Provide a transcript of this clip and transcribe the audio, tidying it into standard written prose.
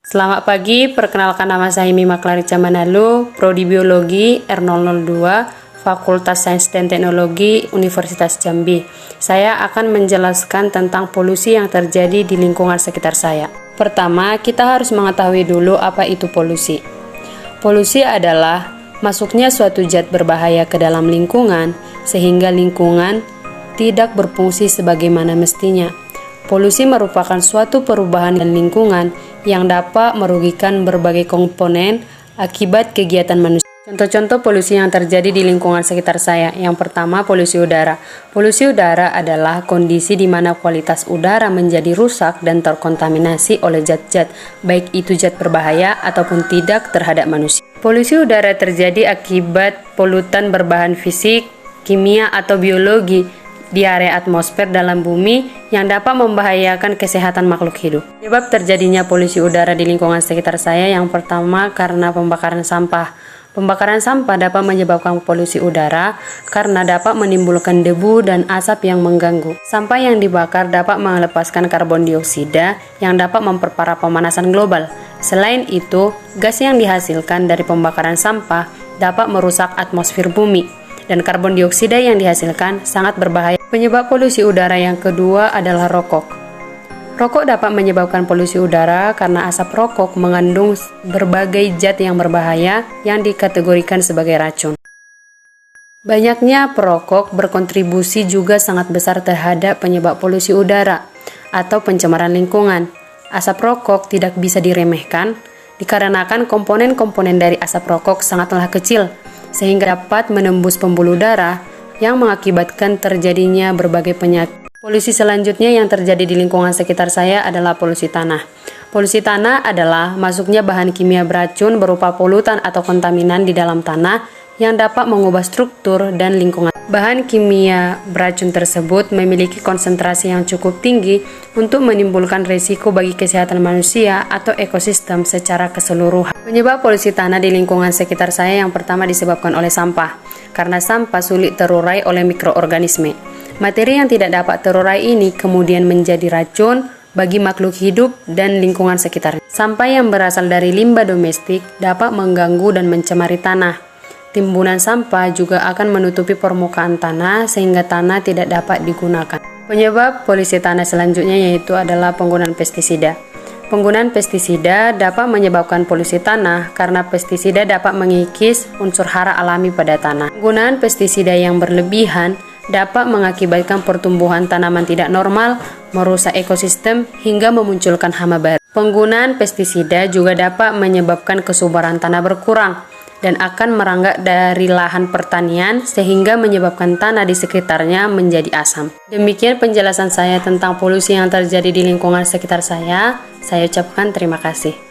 Selamat pagi, perkenalkan nama saya Mima Clarica Manalu, Prodi Biologi R002, Fakultas Sains dan Teknologi Universitas Jambi. Saya akan menjelaskan tentang polusi yang terjadi di lingkungan sekitar saya. Pertama, kita harus mengetahui dulu apa itu polusi. Polusi adalah masuknya suatu zat berbahaya ke dalam lingkungan, sehingga lingkungan tidak berfungsi sebagaimana mestinya. Polusi merupakan suatu perubahan dan lingkungan yang dapat merugikan berbagai komponen akibat kegiatan manusia. Contoh-contoh polusi yang terjadi di lingkungan sekitar saya. Yang pertama, polusi udara. Polusi udara adalah kondisi di mana kualitas udara menjadi rusak dan terkontaminasi oleh zat-zat, baik itu zat berbahaya ataupun tidak terhadap manusia. Polusi udara terjadi akibat polutan berbahan fisik, kimia atau biologi di area atmosfer dalam bumi yang dapat membahayakan kesehatan makhluk hidup. Penyebab terjadinya polusi udara di lingkungan sekitar saya yang pertama karena pembakaran sampah. Pembakaran sampah dapat menyebabkan polusi udara karena dapat menimbulkan debu dan asap yang mengganggu. Sampah yang dibakar dapat melepaskan karbon dioksida yang dapat memperparah pemanasan global. Selain itu, gas yang dihasilkan dari pembakaran sampah dapat merusak atmosfer bumi, dan karbon dioksida yang dihasilkan sangat berbahaya. Penyebab polusi udara yang kedua adalah rokok. Rokok dapat menyebabkan polusi udara karena asap rokok mengandung berbagai zat yang berbahaya yang dikategorikan sebagai racun. Banyaknya perokok berkontribusi juga sangat besar terhadap penyebab polusi udara atau pencemaran lingkungan. Asap rokok tidak bisa diremehkan dikarenakan komponen-komponen dari asap rokok sangatlah kecil, sehingga dapat menembus pembuluh darah yang mengakibatkan terjadinya berbagai penyakit. Polusi selanjutnya yang terjadi di lingkungan sekitar saya adalah polusi tanah. Polusi tanah adalah masuknya bahan kimia beracun berupa polutan atau kontaminan di dalam tanah yang dapat mengubah struktur dan lingkungan. Bahan kimia beracun tersebut memiliki konsentrasi yang cukup tinggi untuk menimbulkan risiko bagi kesehatan manusia atau ekosistem secara keseluruhan. Penyebab polusi tanah di lingkungan sekitar saya yang pertama disebabkan oleh sampah, karena sampah sulit terurai oleh mikroorganisme. Materi yang tidak dapat terurai ini kemudian menjadi racun bagi makhluk hidup dan lingkungan sekitar. Sampah yang berasal dari limbah domestik dapat mengganggu dan mencemari tanah. Timbunan sampah juga akan menutupi permukaan tanah sehingga tanah tidak dapat digunakan. Penyebab polusi tanah selanjutnya yaitu adalah penggunaan pestisida. Penggunaan pestisida dapat menyebabkan polusi tanah karena pestisida dapat mengikis unsur hara alami pada tanah. Penggunaan pestisida yang berlebihan dapat mengakibatkan pertumbuhan tanaman tidak normal, merusak ekosistem, hingga memunculkan hama baru. Penggunaan pestisida juga dapat menyebabkan kesuburan tanah berkurang dan akan meranggak dari lahan pertanian sehingga menyebabkan tanah di sekitarnya menjadi asam. Demikian penjelasan saya tentang polusi yang terjadi di lingkungan sekitar saya. Saya ucapkan terima kasih.